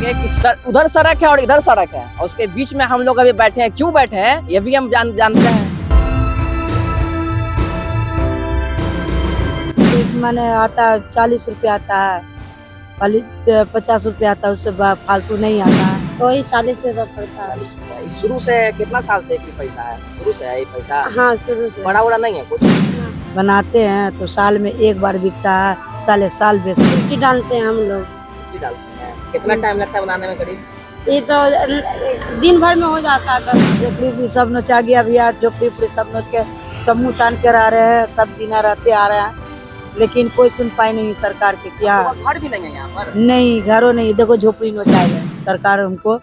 चाहेंगे कि उधर सड़क है और इधर सड़क है और उसके बीच में हम लोग अभी बैठे हैं। क्यों बैठे हैं ये भी हम जानते हैं। मैंने आता 40 रुपया आता है, 50 रुपया आता है, उससे फालतू नहीं आता है। वही 40 रुपया पड़ता है। शुरू से कितना साल से एक ही पैसा है? शुरू से है ये पैसा? हाँ, शुरू से। बड़ा नहीं है कुछ? बनाते हैं तो साल में एक बार बिकता है, साले साल बेचते हैं। मिट्टी डालते हैं हम लोग। मिट्टी डालते हैं। कितना टाइम लगता है बनाने में करीब? ये तो दिन भर में हो जाता है। झोपड़ी सब नोचा गया भैया, झोपड़ी सब नोच के तम्बू तान कर आ रहे हैं, सब दिन रहते आ रहे हैं, लेकिन कोई सुनवाई नहीं सरकार के। क्या घर भी नहीं है यहाँ पर? नहीं, घरों नहीं, देखो झोपड़ी नोचाई है, सरकार हमको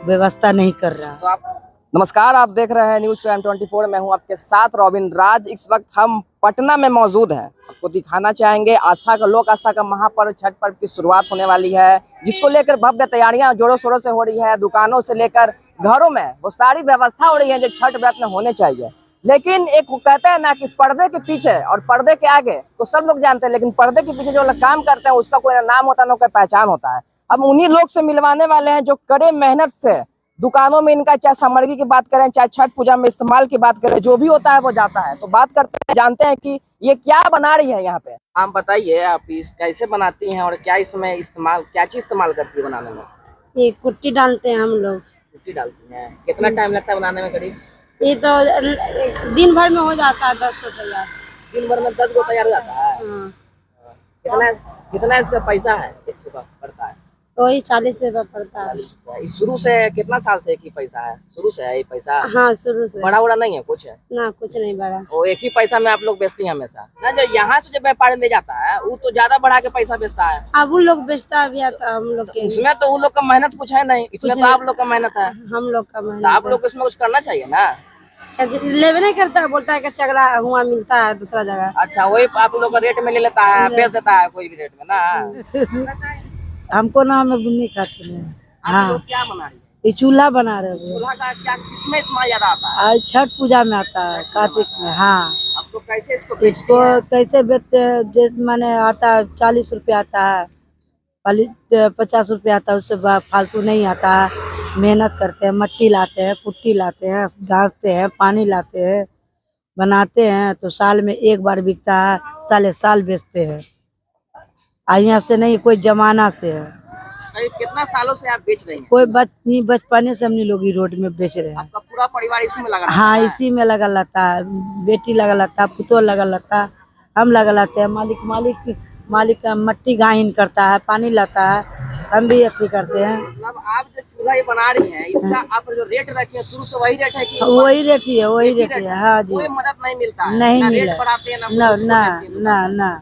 व्यवस्था नहीं कर रहा। तो नमस्कार, आप देख रहे हैं न्यूज टाइम 24। मैं हूं आपके साथ रॉबिन राज। इस वक्त हम पटना में मौजूद हैं। आपको दिखाना चाहेंगे आस्था का, लोक आस्था का महापर्व छठ पर्व की शुरुआत होने वाली है, जिसको लेकर भव्य तैयारियां जोरों शोरों से हो रही है। दुकानों से लेकर घरों में वो सारी व्यवस्था हो रही है जो छठ व्रत में होने चाहिए। लेकिन एक कहते हैं ना कि पर्दे के पीछे और पर्दे के आगे तो सब लोग जानते हैं, लेकिन पर्दे के पीछे जो लोग काम करते हैं उसका कोई नाम होता है, ना कोई पहचान होता है। अब उन्हीं लोग से मिलवाने वाले हैं जो कड़े मेहनत से दुकानों में इनका, चाहे सामग्री की बात करें, चाहे छठ पूजा में इस्तेमाल की बात करें, जो भी होता है वो जाता है। तो बात करते हैं, जानते हैं कि ये क्या बना रही है यहाँ पे। आप बताइए, आप इस कैसे बनाती हैं और क्या इसमें इस्तेमाल, क्या चीज इस्तेमाल करती है बनाने में? ये कुट्टी डालते हैं हम लोग। कुट्टी डालती हैं। कितना टाइम लगता है बनाने में करीब? ये तो दिन भर में हो जाता है 10 तैयार। दिन भर में 10 गो तैयार हो जाता है। हाँ। कितना इसका पैसा है एक ठो का पड़ता है? वही 40 रुपया पड़ता है। 40 रुपया। शुरू से कितना साल से एक ही पैसा है? शुरू से है ये पैसा? हाँ, शुरू से। बड़ा नहीं है कुछ? है ना, कुछ नहीं बड़ा। वो एक ही पैसा में आप लोग बेचती हैं हमेशा ना? जो यहाँ से जो व्यापारी ले जाता है वो तो ज्यादा बढ़ा के पैसा बेचता है। अब उन लोग बेचता है भैया, तो हम लोग के उसमें तो उन लोग का मेहनत कुछ है नहीं, इसमें तो आप लोग का मेहनत है। हम लोग का तो मेहनत आप लोग को इसमें कुछ करना चाहिए ना। लेवे नहीं करता है, बोलता है कि चगड़ा हुआ मिलता है दूसरा जगह। अच्छा, वही आप लोग का रेट में ले लेता है, बेच देता है कोई भी रेट में ना। हमको ना, हमें बुनने खाते हैं। आप लोग क्या बना रही है? ये चूल्हा बना रहे हैं। चूल्हा का क्या, किसमें इस्तेमाल ज्यादा आता है? आज छठ पूजा में आता है, कार्तिक में। हाँ, आप लोग कैसे इसको कैसे बेचते हैं? मैंने आता 40 रुपया आता है, 50 रुपया आता है, उससे फालतू नहीं आता है। मेहनत करते हैं, मट्टी लाते हैं, पुट्टी लाते हैं, घासते हैं, पानी लाते हैं, बनाते हैं तो साल में एक बार बिकता है, साले साल बेचते हैं। यहाँ से नहीं, कोई जमाना से है। कितना सालों से आप बेच रही हैं? कोई बचपने से हमने लोग रोड में बेच रहे हैं। आपका पूरा परिवार इसी में लगा? हाँ, इसी में लगा रहता है। बेटी लगा रहता है, पुतो लगा रहता है, हम लगा रहते हैं। मालिक मट्टी गाहिन करता है, पानी लाता है, हम भी अच्छी करते हैं। मतलब आप जो चूल्हा ये बना रही हैं, इसका आप जो रेट रखी है शुरू से वही रेट है कि? वही रेट ही है, वही रेट है। हाँ जी, कोई मदद नहीं मिलता है? नहीं ना मिला, रेट बढ़ाते हैं ना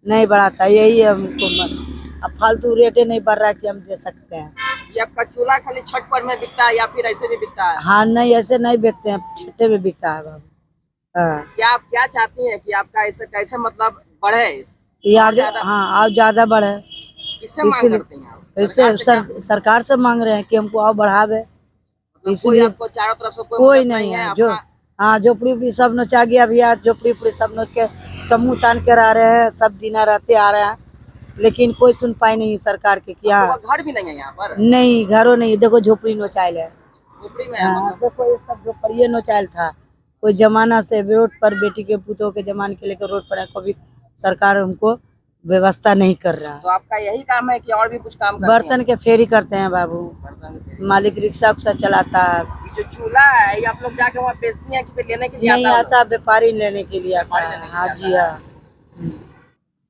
नहीं बढ़ाता। यही हमको अब फालतू रेट नहीं बढ़ रहा है कि हम दे सकते हैं। ये आपका चूल्हा खाली छठ पर में बिकता है या फिर ऐसे भी बिकता है? हाँ, नहीं, ऐसे नहीं बेचते हैं, छठे में बिकता है बाबू। हाँ, क्या आप क्या चाहती हैं कि आपका ऐसे कैसे मतलब बढ़े? ये आगे, हाँ, और ज्यादा बढ़े। किससे मांग करती हैं आप? इससे सरकार से मांग रहे हैं कि हमको और बढ़ावे। इसलिए आपको चारों तरफ से कोई नहीं है जो, हाँ, झोपड़ी सब नोचा गया भैया, झोपड़ी सब नोच के तम्बू तान कर आ रहे हैं, सब दिन रहते आ रहे हैं, लेकिन कोई सुनवाई नहीं सरकार के। क्या घर भी नहीं है यहाँ पर? नहीं, घरों नहीं, देखो झोपड़ी नोचाइल है। झोपड़ी में देखो ये सब झोपड़िए नोचाइल था। कोई जमाना से रोड पर, बेटी के पुतों के जमाने के लेकर रोड पर है, कभी सरकार हमको व्यवस्था नहीं कर रहा। तो आपका यही काम है कि और भी कुछ काम करती हैं? बर्तन के फेरी करते हैं बाबू, मालिक रिक्शा उक्सा चलाता है। जो चूल्हा है ये आप लोग जाके वहाँ बेचती हैं कि फिर लेने के लिए? नहीं आता, व्यापारी लेने के लिए आता है। हाँ जी, हाँ।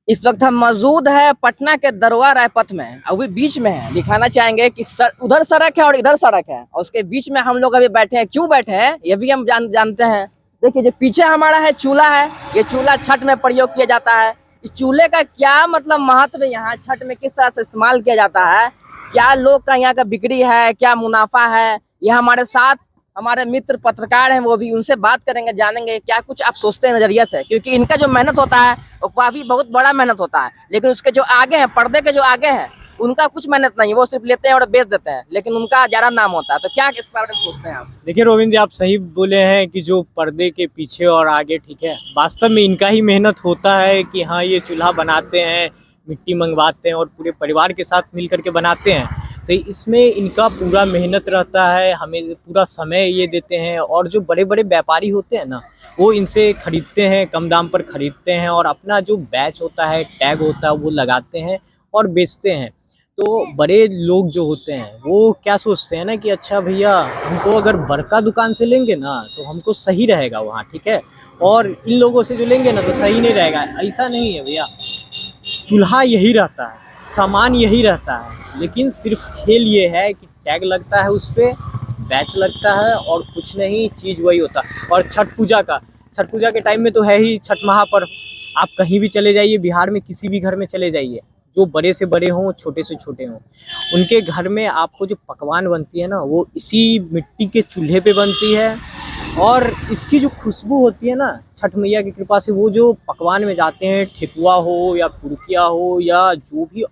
इस वक्त हम मौजूद है पटना के दरवा राय पथ में, अभी बीच में है। दिखाना चाहेंगे कि उधर सड़क है और इधर सड़क है और उसके बीच में हम लोग अभी बैठे हैं। क्यों बैठे हैं ये भी हम जानते हैं। देखिए, जो पीछे हमारा है चूल्हा है, ये चूल्हा छठ में प्रयोग किया जाता है। इस चूल्हे का क्या मतलब महत्व है, यहाँ छठ में किस तरह से इस्तेमाल किया जाता है, क्या लोग का यहाँ का बिक्री है, क्या मुनाफा है, ये हमारे साथ हमारे मित्र पत्रकार हैं, वो भी, उनसे बात करेंगे, जानेंगे क्या कुछ आप सोचते हैं नजरिया से। क्योंकि इनका जो मेहनत होता है वो काफी बहुत बड़ा मेहनत होता है, लेकिन उसके जो आगे हैं, पर्दे के जो आगे हैं, उनका कुछ मेहनत नहीं, वो सिर्फ लेते हैं और बेच देते हैं, लेकिन उनका ज्यादा नाम होता है। तो क्या इस बारे में सोचते हैं आप? देखिए रोबिन जी, आप सही बोले हैं कि जो पर्दे के पीछे और आगे, ठीक है, वास्तव में इनका ही मेहनत होता है कि हाँ, ये चूल्हा बनाते हैं, मिट्टी मंगवाते हैं और पूरे परिवार के साथ मिल करके बनाते हैं। तो इसमें इनका पूरा मेहनत रहता है, हमें पूरा समय ये देते हैं। और जो बड़े बड़े व्यापारी होते हैं ना, वो इनसे खरीदते हैं, कम दाम पर खरीदते हैं और अपना जो बैच होता है, टैग होता है, वो लगाते हैं और बेचते हैं। तो बड़े लोग जो होते हैं वो क्या सोचते हैं ना कि अच्छा भैया, हमको अगर बड़का दुकान से लेंगे ना तो हमको सही रहेगा वहाँ, ठीक है, और इन लोगों से जो लेंगे ना तो सही नहीं रहेगा। ऐसा नहीं है भैया, चूल्हा यही रहता है, सामान यही रहता है, लेकिन सिर्फ खेल ये है कि टैग लगता है उस पर, बैच लगता है और कुछ नहीं, चीज़ वही होता है। और छठ पूजा के टाइम में तो है ही छठ महापर्व। आप कहीं भी चले जाइए, बिहार में किसी भी घर में चले जाइए, जो बड़े से बड़े हों, छोटे से छोटे हों, उनके घर में आपको जो पकवान बनती है ना, वो इसी मिट्टी के चूल्हे पे बनती है। और इसकी जो खुशबू होती है ना, छठ मैया की कृपा से वो जो पकवान में जाते हैं, ठेकुआ हो या पुरुकिया हो या जो भी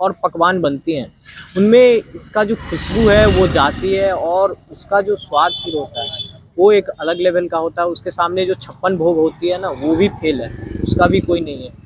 और पकवान बनते हैं, उनमें इसका जो खुशबू है वो जाती है और उसका जो स्वाद फिर होता है वो एक अलग लेवल का होता है। उसके सामने जो 56 भोग होती है ना, वो भी फेल है, उसका भी कोई नहीं है।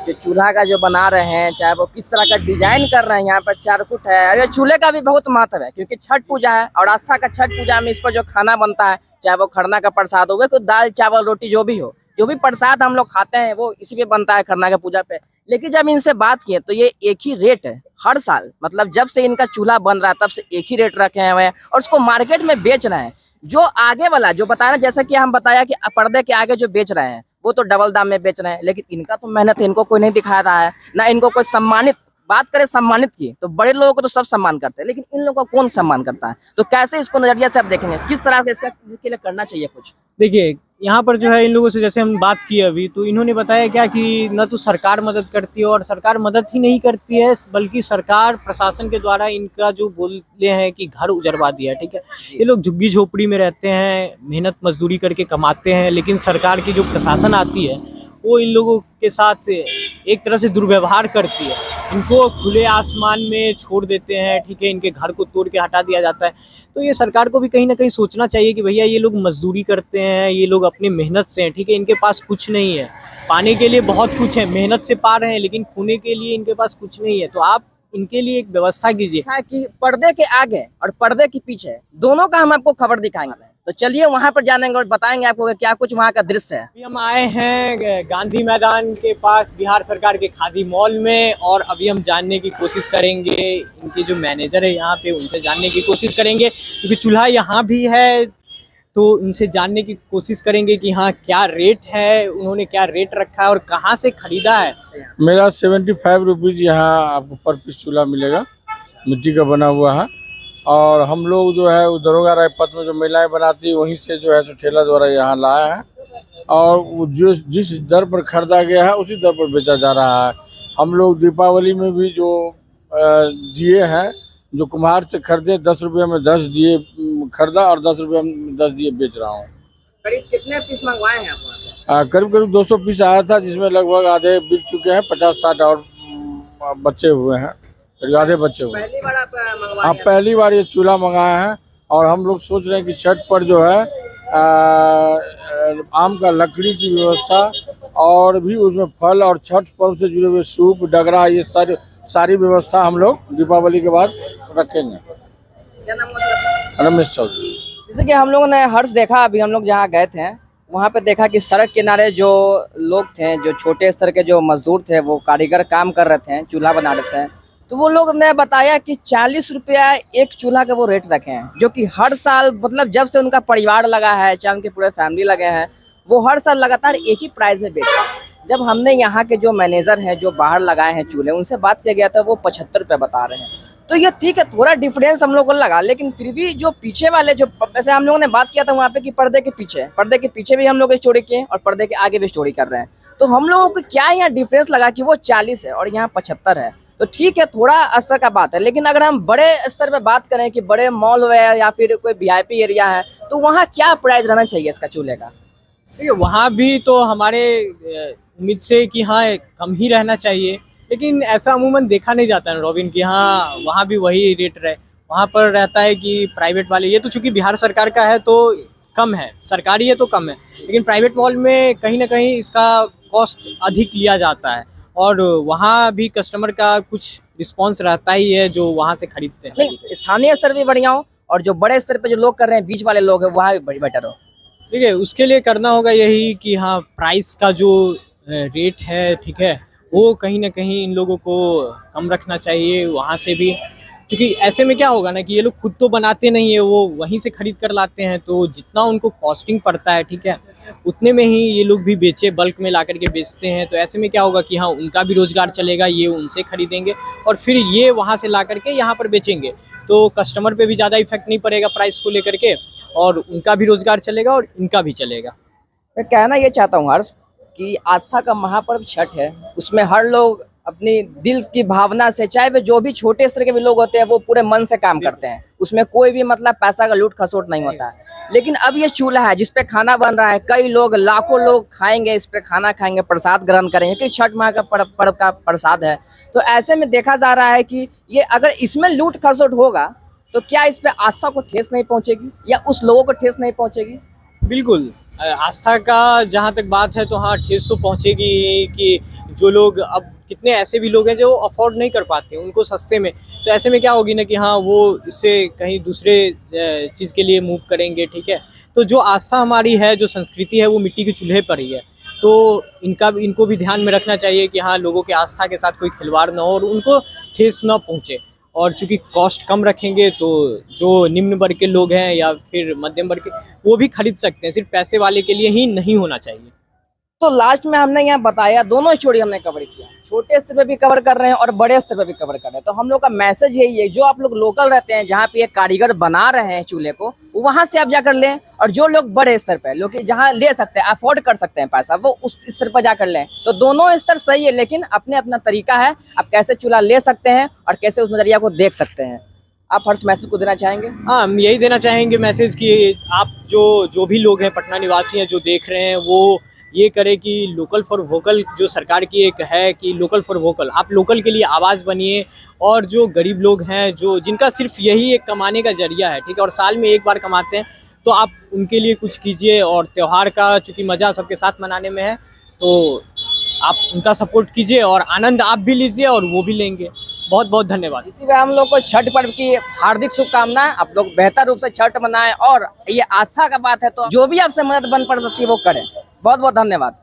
जो चूल्हा का जो बना रहे हैं, चाहे वो किस तरह का डिजाइन कर रहे हैं, यहाँ पर चारकुट है, अरे चूल्हे का भी बहुत महत्व है क्योंकि छठ पूजा है और आस्था का छठ पूजा में इस पर जो खाना बनता है, चाहे वो खरना का प्रसाद हो, कोई दाल चावल रोटी जो भी हो, जो भी प्रसाद हम लोग खाते हैं वो इसी पे बनता है खरना का पूजा पे। लेकिन जब इनसे बात किए तो ये एक ही रेट है हर साल, मतलब जब से इनका चूल्हा बन रहा है तब से एक ही रेट रखे हुए हैं और उसको मार्केट में बेच रहे हैं। जो आगे वाला जो बताया, जैसा कि हम बताया कि पर्दे के आगे जो बेच रहे हैं वो तो डबल दाम में बेच रहे हैं, लेकिन इनका तो मेहनत है, इनको कोई नहीं दिखा रहा है, ना इनको कोई सम्मानित। बात करें सम्मानित की तो बड़े लोगों को तो सब सम्मान करते हैं, लेकिन इन लोगों को कौन सम्मान करता है? तो कैसे इसको नजरिया से आप देखेंगे, किस तरह से इसके लिए करना चाहिए कुछ? देखिए, यहाँ पर जो है इन लोगों से जैसे हम बात की अभी, तो इन्होंने बताया क्या कि न तो सरकार मदद करती है, और सरकार मदद ही नहीं करती है बल्कि सरकार प्रशासन के द्वारा इनका जो बोलते हैं कि घर उजरवा दिया है, ठीक है। ये लोग झुग्गी झोपड़ी में रहते हैं, मेहनत मजदूरी करके कमाते हैं, लेकिन सरकार की जो प्रशासन आती है वो इन लोगों के साथ एक तरह से दुर्व्यवहार करती है। इनको खुले आसमान में छोड़ देते हैं, ठीक है, इनके घर को तोड़ के हटा दिया जाता है। तो ये सरकार को भी कहीं ना कहीं सोचना चाहिए कि भैया ये लोग मजदूरी करते हैं, ये लोग अपनी मेहनत से हैं, ठीक है, इनके पास कुछ नहीं है, पाने के लिए बहुत कुछ है, मेहनत से पा रहे हैं, लेकिन खोने के लिए इनके पास कुछ नहीं है। तो आप इनके लिए एक व्यवस्था कीजिए। है कि पर्दे के आगे और पर्दे के पीछे दोनों का हम आपको खबर दिखाएंगे, तो चलिए वहां पर जानेंगे और बताएंगे आपको कि क्या कुछ वहां का दृश्य है। अभी हम आए हैं गांधी मैदान के पास बिहार सरकार के खादी मॉल में, और अभी हम जानने की कोशिश करेंगे, इनके जो मैनेजर है यहाँ पे उनसे जानने की कोशिश करेंगे, क्योंकि चूल्हा यहाँ भी है, तो उनसे जानने की कोशिश करेंगे कि हाँ क्या रेट है, उन्होंने क्या रेट रखा है और कहाँ से खरीदा है। मेरा 75 रुपीज़ यहाँ आपको पर पीस चूल्हा मिलेगा, मिट्टी का बना हुआ है। और हम लोग जो है दरोगा राय पथ में जो महिलाएं बनाती है वहीं से जो है सो ठेला द्वारा यहाँ लाया है, और वो जो जिस दर पर खरीदा गया है उसी दर पर बेचा जा रहा है। हम लोग दीपावली में भी जो दिए हैं, जो कुम्हार से खरीदे 10 रुपये में 10 दिए खरीदा और 10 रुपये में 10 दिए बेच रहा हूँ। करीब कितने पीस मंगवाए हैं आप वहाँ से? करीब करीब 200 पीस आया था, जिसमें लगभग आधे बिक चुके हैं, 50-60 और बच्चे हुए हैं, आधे बच्चे हुए हैं। पहली बार आप मंगवा हाँ, पहली बार ये चूल्हा मंगाया है। और हम लोग सोच रहे हैं कि छठ पर जो है आम का लकड़ी की व्यवस्था, और भी उसमें फल और छठ पर्व से जुड़े हुए सूप डगरा, ये सारी व्यवस्था हम लोग दीपावली के बाद रखेंगे। क्या नाम है? रमेश चौधरी। जैसे कि हम लोगों ने हर्ष देखा, अभी हम लोग जहाँ गए थे वहाँ पे देखा कि सड़क किनारे जो लोग थे, जो छोटे स्तर के जो मजदूर थे, वो कारीगर काम कर रहे थे, चूल्हा बना रहे थे, तो वो लोग ने बताया कि 40 रुपया एक चूल्हा का वो रेट रखे हैं, जो कि हर साल, मतलब जब से उनका परिवार लगा है, चाहे उनके पूरे फैमिली लगे हैं, वो हर साल लगातार एक ही प्राइस में बेच रहे हैं। जब हमने यहाँ के जो मैनेजर हैं जो बाहर लगाए हैं चूल्हे, उनसे बात किया गया था, वो 75 रुपये बता रहे हैं। तो ये ठीक है, थोड़ा डिफरेंस हम लोग को लगा, लेकिन फिर भी जो पीछे वाले जो, वैसे हम लोगों ने बात किया था वहाँ पे कि पर्दे के पीछे भी हम लोग स्टोरी किए और पर्दे के आगे भी स्टोरी कर रहे हैं। तो हम लोगों को क्या यहाँ डिफरेंस लगा कि वो 40 है और यहाँ 75 है, तो ठीक है, थोड़ा असर का बात है। लेकिन अगर हम बड़े स्तर पे बात करें कि बड़े मॉल है या फिर कोई VIP एरिया है, तो वहाँ क्या प्राइस रहना चाहिए इसका चूल्हे का? देखिए, वहाँ भी तो हमारे उम्मीद से कि हाँ कम ही रहना चाहिए, लेकिन ऐसा अमूमन देखा नहीं जाता है रॉबिन कि हाँ वहाँ भी वही रेट रहे। वहाँ पर रहता है कि प्राइवेट वाले, ये तो चूंकि बिहार सरकार का है तो कम है, सरकारी है तो कम है, लेकिन प्राइवेट मॉल में कहीं ना कहीं इसका कॉस्ट अधिक लिया जाता है। और वहाँ भी कस्टमर का कुछ रिस्पॉन्स रहता ही है जो वहाँ से खरीदते हैं। नहीं, स्थानीय स्तर भी बढ़िया हो और जो बड़े स्तर पे जो लोग कर रहे हैं, बीच वाले लोग हैं, वहाँ भी बेटर हो। ठीक है, उसके लिए करना होगा यही कि हाँ, प्राइस का जो रेट है, ठीक है, वो कहीं ना कहीं इन लोगों को कम रखना चाहिए वहाँ से भी, क्योंकि ऐसे में क्या होगा ना कि ये लोग खुद तो बनाते नहीं है, वो वहीं से खरीद कर लाते हैं, तो जितना उनको कॉस्टिंग पड़ता है, ठीक है, उतने में ही ये लोग भी बेचे, बल्क में ला करके बेचते हैं। तो ऐसे में क्या होगा कि हाँ, उनका भी रोजगार चलेगा, ये उनसे खरीदेंगे और फिर ये वहाँ से ला करके यहाँ पर बेचेंगे, तो कस्टमर पे भी ज़्यादा इफेक्ट नहीं पड़ेगा प्राइस को लेकर के, और उनका भी रोजगार चलेगा और इनका भी चलेगा। मैं कहना ये चाहता हूँ हर्ष कि आस्था का महापर्व छठ है, उसमें हर लोग अपनी दिल की भावना से, चाहे वे जो भी छोटे स्तर के भी लोग होते हैं, वो पूरे मन से काम करते हैं, उसमें कोई भी मतलब पैसा का लूट खसोट नहीं होता है। लेकिन अब ये चूल्हा है जिसपे खाना बन रहा है, कई लोग, लाखों लोग खाएंगे, इस पे खाना खाएंगे, प्रसाद ग्रहण करेंगे, क्योंकि छठ माह का पर्व का प्रसाद है। तो ऐसे में देखा जा रहा है कि ये अगर इसमें लूट खसोट होगा तो क्या इस पे आस्था को ठेस नहीं पहुंचेगी या उस लोगों को ठेस नहीं पहुंचेगी? बिल्कुल, आस्था का जहाँ तक बात है तो हाँ, ठेस तो पहुँचेगी ही, कि जो लोग, अब कितने ऐसे भी लोग हैं जो अफोर्ड नहीं कर पाते, उनको सस्ते में, तो ऐसे में क्या होगी ना कि हाँ, वो इससे कहीं दूसरे चीज़ के लिए मूव करेंगे, ठीक है। तो जो आस्था हमारी है, जो संस्कृति है, वो मिट्टी के चूल्हे पर ही है, तो इनको भी ध्यान में रखना चाहिए कि हाँ, लोगों के आस्था के साथ कोई खिलवाड़ ना हो और उनको ठेस ना पहुँचे। और चूंकि कॉस्ट कम रखेंगे तो जो निम्न वर्ग के लोग हैं या फिर मध्यम वर्ग के, वो भी खरीद सकते हैं, सिर्फ पैसे वाले के लिए ही नहीं होना चाहिए। तो लास्ट में हमने यहाँ बताया, दोनों स्टोरी हमने कवर किया, छोटे स्तर पे भी कवर कर रहे हैं और बड़े स्तर पे भी कवर कर रहे हैं। तो हम लोग का मैसेज यही है, जो आप लोग लोकल रहते हैं, जहाँ पे ये कारीगर बना रहे हैं चूल्हे को, वहां से आप जाकर लें, और जो लोग बड़े स्तर पे, लोग जहाँ ले सकते हैं, अफोर्ड कर सकते हैं पैसा, वो उस स्तर पर जाकर लें। तो दोनों स्तर सही है, लेकिन अपने अपना तरीका है, आप कैसे चूल्हा ले सकते हैं और कैसे उस नजरिया को देख सकते हैं। आप हर्ष मैसेज को देना चाहेंगे? हाँ, हम यही देना चाहेंगे मैसेज कि आप जो भी लोग हैं, पटना निवासी हैं, जो देख रहे हैं, वो ये करें कि लोकल फॉर वोकल, जो सरकार की एक है कि लोकल फॉर वोकल, आप लोकल के लिए आवाज़ बनिए। और जो गरीब लोग हैं, जो जिनका सिर्फ यही एक कमाने का जरिया है, ठीक है, और साल में एक बार कमाते हैं, तो आप उनके लिए कुछ कीजिए। और त्यौहार का चूँकि मज़ा सबके साथ मनाने में है, तो आप उनका सपोर्ट कीजिए और आनंद आप भी लीजिए और वो भी लेंगे। बहुत बहुत धन्यवाद। इसी में हम लोग को छठ पर्व की हार्दिक शुभकामनाएं। आप लोग बेहतर रूप से छठ मनाएं और ये आस्था का बात है, तो जो भी आपसे मदद बन पड़ सकती है वो करें। बहुत बहुत धन्यवाद।